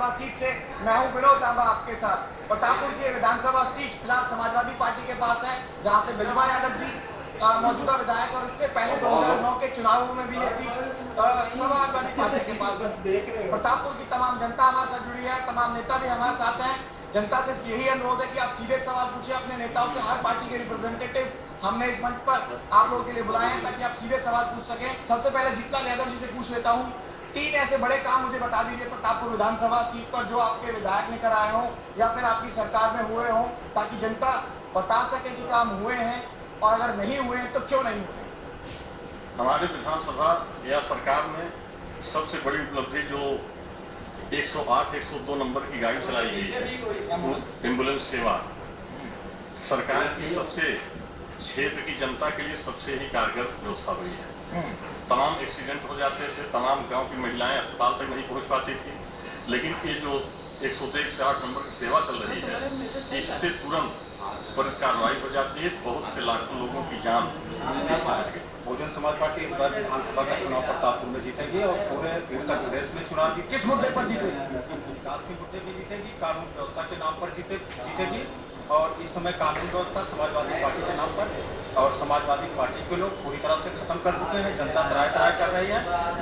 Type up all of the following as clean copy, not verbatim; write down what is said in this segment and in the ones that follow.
विधानसभा seat से मैं हूं विनोद लांबा आपके साथ। प्रतापपुर की विधानसभा सीट फिलहाल समाजवादी पार्टी के पास है, जहां से बिल्वा यादव जी मौजूदा विधायक और इससे पहले 2009 के चुनावों में भी ये सीट समाजवादी पार्टी के पास है। प्रतापपुर की तमाम जनता हमारे साथ जुड़ी है, तमाम नेता भी हमारे साथ हैं। जनता से यही अनुरोध है कि आप सीधे सवाल पूछिए अपने नेताओं से। हर पार्टी के रिप्रेजेंटेटिव हमने इस मंच पर आप लोगों के लिए बुलाए हैं ताकि आप सीधे सवाल पूछ सकें। सबसे पहले जीतलाल यादव जी से पूछ लेता हूं, 3 ऐसे बड़े काम मुझे बता दीजिए प्रतापपुर विधानसभा सीट पर जो आपके विधायक ने कराए हों या फिर आपकी सरकार में हुए हों, ताकि जनता बता सके कि काम हुए हैं, और अगर नहीं हुए हैं तो क्यों नहीं हुए। हमारे विधानसभा या सरकार में सबसे बड़ी उपलब्धि जो 108, 102 नंबर की गाड़ी चलाई गई है, एम्बुलेंस सेवा, सरकार की सबसे क्षेत्र की जनता के लिए सबसे ही कारगर व्यवस्था हुई है। तमाम एक्सीडेंट हो जाते थे, तमाम गांव की महिलाएं अस्पताल तक नहीं पहुंच पाती थी, लेकिन ये जो 108 नंबर की सेवा चल रही है, इससे तुरंत त्वरित कार्रवाई हो जाती है, बहुत से लाखों लोगों की जान इससे बच गई। बहुजन समाज पार्टी इस बार विधानसभा का चुनाव प्रतापपुर में जीतेगी और पूरे उत्तर प्रदेश में चुनाव जीतेगी। किस मुद्दे पर जीतेगी? विकास के मुद्दे पर जीतेगी, कानून व्यवस्था के नाम पर जीतेगी। और इस समय कानून व्यवस्था समाजवादी पार्टी के नाम पर, और समाजवादी पार्टी के लोग पूरी तरह से खत्म कर चुके हैं। जनता त्राय कर रही है,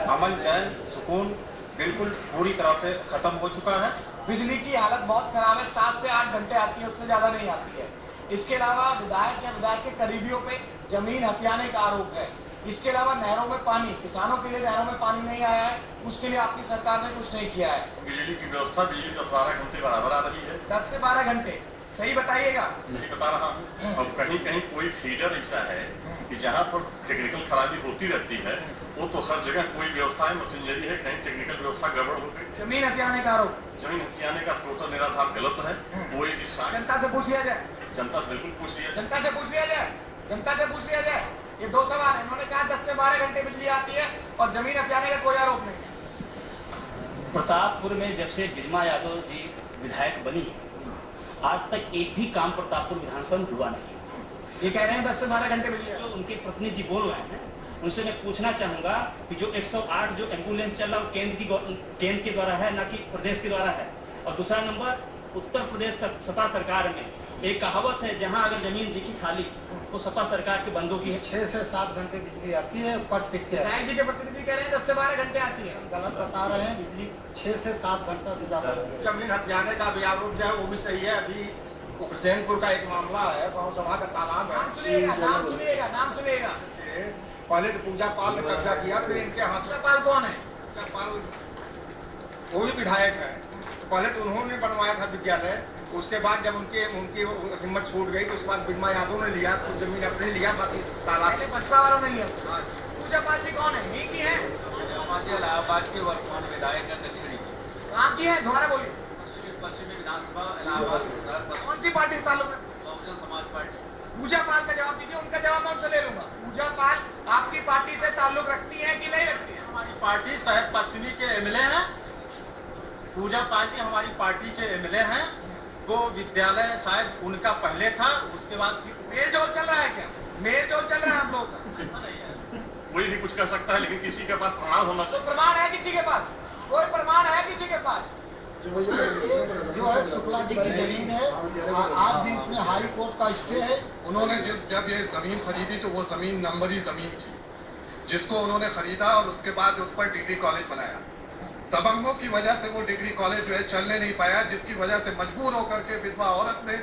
अमन चैन सुकून बिल्कुल पूरी तरह से खत्म हो चुका है। बिजली की हालत बहुत खराब है, 7 से 8 घंटे आती है, उससे ज्यादा नहीं आती है। इसके अलावा विधायक या विधायक के करीबियों पे जमीन हथियाने का आरोप है। इसके अलावा नहरों में पानी, किसानों के लिए नहरों में पानी नहीं आया है, उसके लिए आपकी सरकार ने कुछ नहीं किया है। बिजली की व्यवस्था, बिजली 10-12 घंटे बराबर आ रही है। 10 से 12 घंटे, सही बताइएगा। सही बता रहा हूँ। अब कहीं कहीं कोई फीडर ऐसा है कि जहाँ पर टेक्निकल खराबी होती रहती है, वो तो हर जगह कोई व्यवस्था है, मशीनरी है, कहीं टेक्निकल व्यवस्था गड़बड़ हो गई। जमीन हथियाने का आरोप, जमीन हथियाने का टोटल निराधार गलत है। वो एक जनता से पूछ लिया जाए, जनता से बिल्कुल पूछ लिया, जनता से पूछ लिया जाए, जनता से पूछ लिया जाए। ये 2 सवाल है। उन्होंने कहा 10 से 12 घंटे बिजली आती है और जमीन हथियाने का कोई आरोप नहीं है। प्रतापपुर में जब से बिल्वा यादव जी विधायक बनी, आज तक एक भी काम प्रतापपुर विधानसभा में हुआ नहीं। ये कह रहे हैं 10 से 12 घंटे बिजली। जो उनके प्रतिनिधि बोल रहे हैं, उनसे मैं पूछना चाहूंगा कि जो 108 जो एम्बुलेंस चल रहा है केंद्र के द्वारा है, न कि प्रदेश के द्वारा है। और दूसरा नंबर, उत्तर प्रदेश सपा सरकार में एक कहावत है, जहां अगर जमीन दिखी खाली वो सपा सरकार के बंदों की है। 6 से 7 घंटे बिजली आती है, कट पिट के। विधायक जी के प्रतिनिधि कह रहे हैं 10 से 12 घंटे आती है। गलत बता रहे हैं, बिजली 6 से 7 घंटा से ज्यादा। जमीन हथियाने का भी आरोप जो है वो भी सही है। अभी हुसैनपुर का एक मामला है, गाँव सभा का तालाब है। नाम सुनिएगा, नाम सुनिएगा, नाम सुनिएगा। पहले तो पूजा पाल ने कब्जा किया, फिर इनके हाथ पूजा पाल कौन है? पूजा पाल वो भी विधायक है। तो पहले तो उन्होंने बनवाया था विद्यालय, उसके बाद जब उनकी हिम्मत छूट गई तो उसके बाद बिल्वा यादव ने लिया, कुछ जमीन अपने लिया, बाकी तालाब पहले बसपा वालों ने लिया। पूजा पाल जी कौन है? यही की है? इलाहाबाद के वर्तमान विधायक है, दक्षिणी कहाँ की है? दोबारा बोलिए। पश्चिमी विधानसभा इलाहाबाद। कौन सी पार्टी से ताल्लुक है? बहुजन समाज पार्टी। पूजा पाल का जवाब दीजिए, उनका जवाब मैं उनसे ले लूंगा। पूजा पाल आपकी पार्टी से ताल्लुक रखती है कि नहीं रखती है? हमारी पार्टी शायद पश्चिमी के एमएलए हैं। पूजा पाल जी हमारी पार्टी के एमएलए हैं। वो विद्यालय शायद उनका पहले था, उसके बाद फिर मेल जोल चल रहा है क्या? मेल जोल चल रहा है आप लोगों का? कोई भी कुछ कर सकता है, लेकिन किसी के पास प्रमाण होना तो चाहिए। प्रमाण है किसी के पास? कोई प्रमाण है किसी के पास? जो है शुक्ला जी की जमीन है, आज भी इसमें हाई कोर्ट का स्टे है। उन्होंने जब ये जमीन खरीदी तो वो जमीन नंबरी जमीन थी, जिसको उन्होंने खरीदा और उसके बाद उस पर डिग्री कॉलेज बनाया। दबंगों की वजह से वो डिग्री कॉलेज जो है चलने नहीं पाया, जिसकी वजह से मजबूर होकर के विधवा औरत ने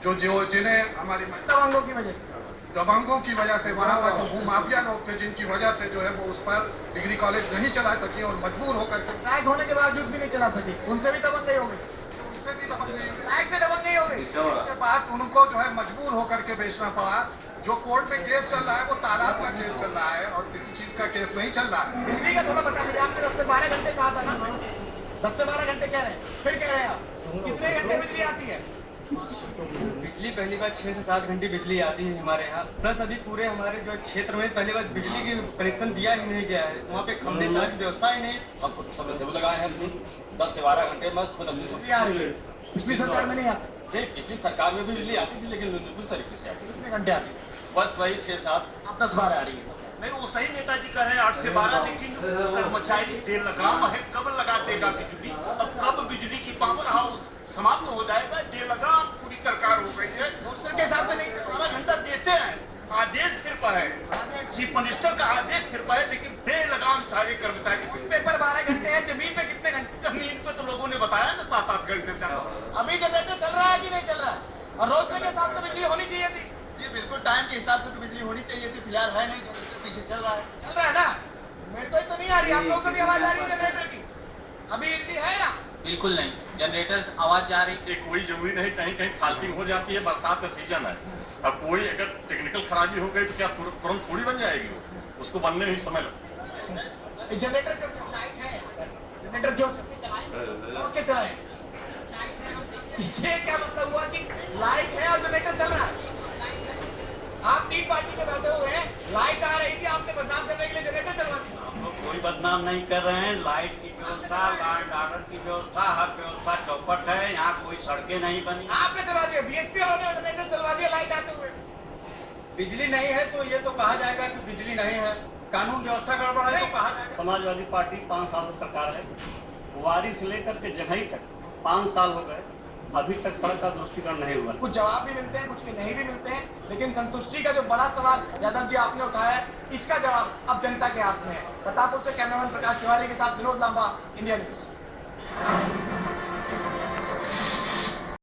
जिन्हें हमारी दबंगों की वजह से, दबंगों की वजह से, वहां पर जो भूमाफिया लोग थे जिनकी वजह से जो है वो उस पर डिग्री कॉलेज नहीं चला सकी और मजबूर होकर के लायक होने के बावजूद भी नहीं चला सकी, उनसे भी दबंगई हो गई। उनसे भी दबंगई हुई। लायक से दबंगई हो गई। उसके बाद उनको जो है मजबूर होकर के बेचना पड़ा। जो कोर्ट में केस चल रहा है वो तालाब का केस चल रहा है और किसी चीज का केस नहीं चल रहा है। बिजली का थोड़ा बता दीजिए। आपने 10 से 12 घंटे कहा था ना? 10 से 12 घंटे कह रहे हैं, फिर कह रहे हैं आप कितने घंटे बिजली आती है? बिजली पहली बार 6 से 7 घंटे बिजली आती है हमारे यहाँ। प्लस अभी पूरे हमारे जो क्षेत्र में पहली बार बिजली की कनेक्शन दिया ही नहीं गया है, वहाँ पे खंभे तार की व्यवस्था ही नहीं। हम खुद सब लगाए हैं, 10 से 12 घंटे में खुद अपनी बिजली आ रही है, पिछली सरकार में नहीं आती। पिछली सरकार में भी बिजली आती थी, लेकिन बिल्कुल तरीके से आती थी। कितने घंटे आती है? बस वही 6-7। अब 10-12 आ रही है। नहीं, वो सही नेताजी कर रहे हैं 8 से 12, लेकिन कर्मचारी देर लगाम है, कब लगा देगा बिजली? अब कब बिजली की अभी जनरेटर चल रहा है कि नहीं चल रहा है? और रोशनी के साथ तो बिजली होनी चाहिए थी। जी बिल्कुल टाइम के हिसाब से तो बिजली होनी चाहिए थी, फिलहाल है नहीं, जनरेटर पीछे चल रहा है। चल रहा है ना? मेरे को तो नहीं आ रही, आप लोगों को भी आवाज आ रही है जनरेटर की? अभी बिजली है ना? बिल्कुल नहीं, जनरेटर आवाज जा रही। ये कोई जरूरी नहीं, कहीं कहीं फाल्टिंग हो जाती है, बरसात का सीजन है। अब कोई अगर टेक्निकल खराबी हो गई तो क्या तुरंत थोड़ी बन जाएगी वो? उसको बनने में ही समय लगता है। जनरेटर क्यों लाइट है? जनरेटर क्यों चलाए? ये क्या मतलब हुआ कि लाइट है और जनरेटर चल रहा है? आप तीन पार्टी में बैठे हुए हैं, लाइट आ रही थी, आपने बदनाम करने के लिए जनरेटर चलवा दिया। हम लोग कोई बदनाम नहीं कर रहे हैं। लाइट की व्यवस्था, लॉ एंड ऑर्डर की व्यवस्था, हर व्यवस्था चौपट है। यहाँ कोई सड़कें नहीं बनी। आपने चलवा दिया, बीएसपी वालों ने जनरेटर चलवा दिया लाइट आते हुए। बिजली नहीं है तो ये तो कहा जाएगा कि बिजली नहीं है, कानून व्यवस्था गड़बड़ है तो कहा जाएगा। समाजवादी पार्टी 5 साल से सरकार है। वारी से लेकर के जंघई तक 5 साल हो गए, अभी तक सड़क का दृष्टिकरण नहीं हुआ। कुछ जवाब भी मिलते हैं, कुछ के नहीं भी मिलते हैं, लेकिन संतुष्टि का जो बड़ा सवाल यादव जी आपने उठाया है, इसका जवाब अब जनता के हाथ में है। प्रतापपुर से कैमरामैन प्रकाश तिवारी के साथ विनोद लांबा, इंडिया न्यूज।